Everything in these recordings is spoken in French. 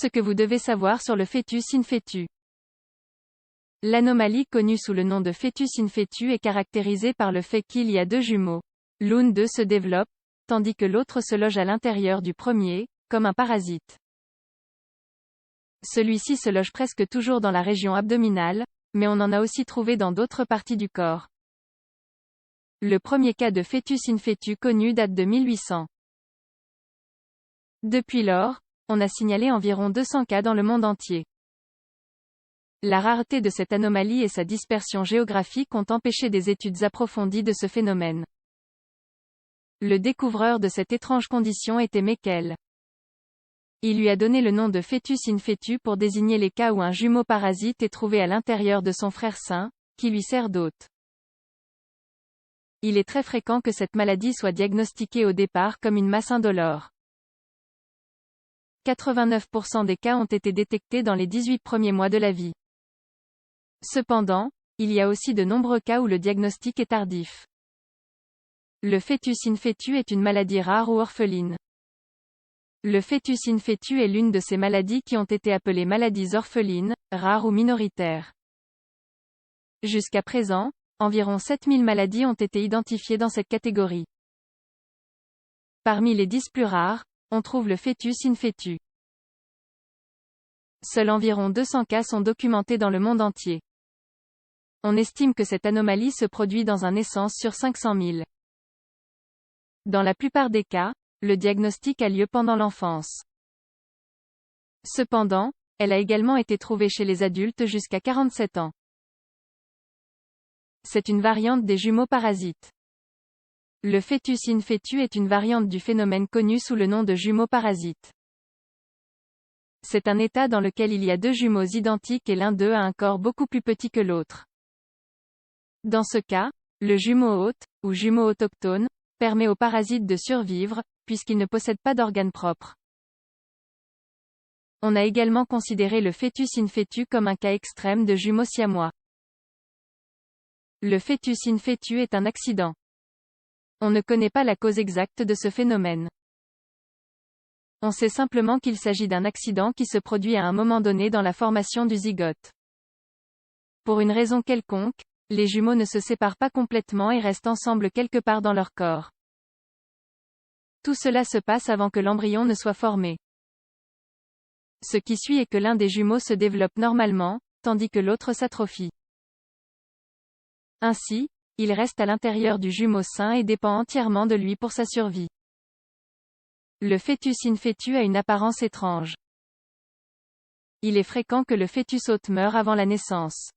ce que vous devez savoir sur le fœtus in fetu. L'anomalie connue sous le nom de fœtus in fetu est caractérisée par le fait qu'il y a deux jumeaux. L'un d'eux se développe, tandis que l'autre se loge à l'intérieur du premier, comme un parasite. Celui-ci se loge presque toujours dans la région abdominale, mais on en a aussi trouvé dans d'autres parties du corps. Le premier cas de fœtus in fetu connu date de 1800. Depuis lors, on a signalé environ 200 cas dans le monde entier. La rareté de cette anomalie et sa dispersion géographique ont empêché des études approfondies de ce phénomène. Le découvreur de cette étrange condition était Meckel. Il lui a donné le nom de fœtus in fetu pour désigner les cas où un jumeau parasite est trouvé à l'intérieur de son frère sain, qui lui sert d'hôte. Il est très fréquent que cette maladie soit diagnostiquée au départ comme une masse indolore. 89% des cas ont été détectés dans les 18 premiers mois de la vie. Cependant, il y a aussi de nombreux cas où le diagnostic est tardif. Le fœtus in fetu est une maladie rare ou orpheline. Le fœtus in fetu est l'une de ces maladies qui ont été appelées maladies orphelines, rares ou minoritaires. Jusqu'à présent, environ 7000 maladies ont été identifiées dans cette catégorie. Parmi les 10 plus rares, on trouve le fœtus in fetu. Seuls environ 200 cas sont documentés dans le monde entier. On estime que cette anomalie se produit dans un naissance sur 500 000. Dans la plupart des cas, le diagnostic a lieu pendant l'enfance. Cependant, elle a également été trouvée chez les adultes jusqu'à 47 ans. C'est une variante des jumeaux parasites. Le fœtus in fetu est une variante du phénomène connu sous le nom de jumeaux parasites. C'est un état dans lequel il y a deux jumeaux identiques et l'un d'eux a un corps beaucoup plus petit que l'autre. Dans ce cas, le jumeau hôte, ou jumeau autochtone, permet au parasite de survivre, puisqu'il ne possède pas d'organes propres. On a également considéré le fœtus in fetu comme un cas extrême de jumeaux siamois. Le fœtus in fetu est un accident. On ne connaît pas la cause exacte de ce phénomène. On sait simplement qu'il s'agit d'un accident qui se produit à un moment donné dans la formation du zygote. Pour une raison quelconque, les jumeaux ne se séparent pas complètement et restent ensemble quelque part dans leur corps. Tout cela se passe avant que l'embryon ne soit formé. Ce qui suit est que l'un des jumeaux se développe normalement, tandis que l'autre s'atrophie. Ainsi, il reste à l'intérieur du jumeau sain et dépend entièrement de lui pour sa survie. Le fœtus in fetu a une apparence étrange. Il est fréquent que le fœtus hôte meure avant la naissance.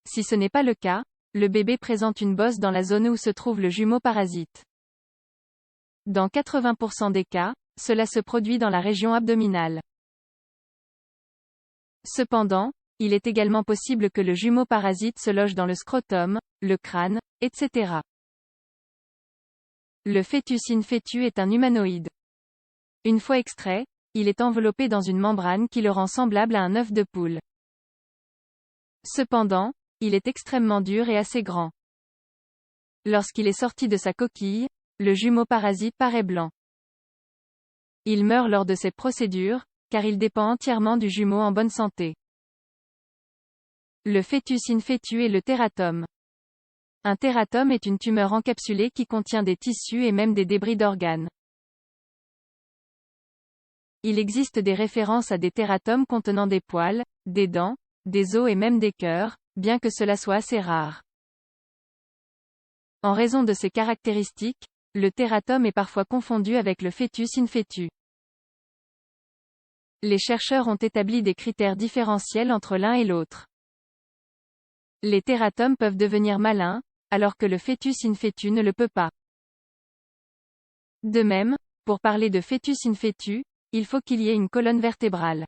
Si ce n'est pas le cas, le bébé présente une bosse dans la zone où se trouve le jumeau parasite. Dans 80% des cas, cela se produit dans la région abdominale. Cependant, il est également possible que le jumeau parasite se loge dans le scrotum, le crâne, etc. Le fœtus in fetu est un humanoïde. Une fois extrait, il est enveloppé dans une membrane qui le rend semblable à un œuf de poule. Cependant, il est extrêmement dur et assez grand. Lorsqu'il est sorti de sa coquille, le jumeau parasite paraît blanc. Il meurt lors de cette procédure, car il dépend entièrement du jumeau en bonne santé. Le fœtus in fetu est le tératome. Un tératome est une tumeur encapsulée qui contient des tissus et même des débris d'organes. Il existe des références à des tératomes contenant des poils, des dents, des os et même des cœurs, bien que cela soit assez rare. En raison de ces caractéristiques, le tératome est parfois confondu avec le fœtus in fetu. Les chercheurs ont établi des critères différentiels entre l'un et l'autre. Les tératomes peuvent devenir malins, alors que le fœtus in fetu ne le peut pas. De même, pour parler de fœtus in fetu, il faut qu'il y ait une colonne vertébrale.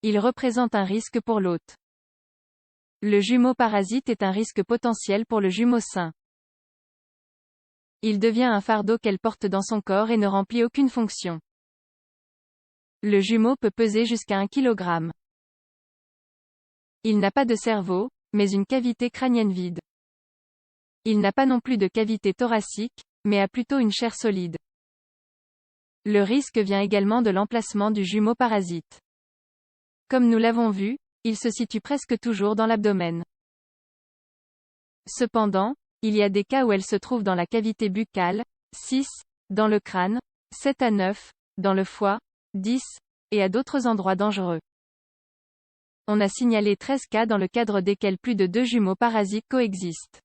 Il représente un risque pour l'hôte. Le jumeau parasite est un risque potentiel pour le jumeau sain. Il devient un fardeau qu'elle porte dans son corps et ne remplit aucune fonction. Le jumeau peut peser jusqu'à 1 kg. Il n'a pas de cerveau, mais une cavité crânienne vide. Il n'a pas non plus de cavité thoracique, mais a plutôt une chair solide. Le risque vient également de l'emplacement du jumeau parasite. Comme nous l'avons vu, il se situe presque toujours dans l'abdomen. Cependant, il y a des cas où elle se trouve dans la cavité buccale, 6, dans le crâne, 7 à 9, dans le foie, 10, et à d'autres endroits dangereux. On a signalé 13 cas dans le cadre desquels plus de 2 jumeaux parasites coexistent.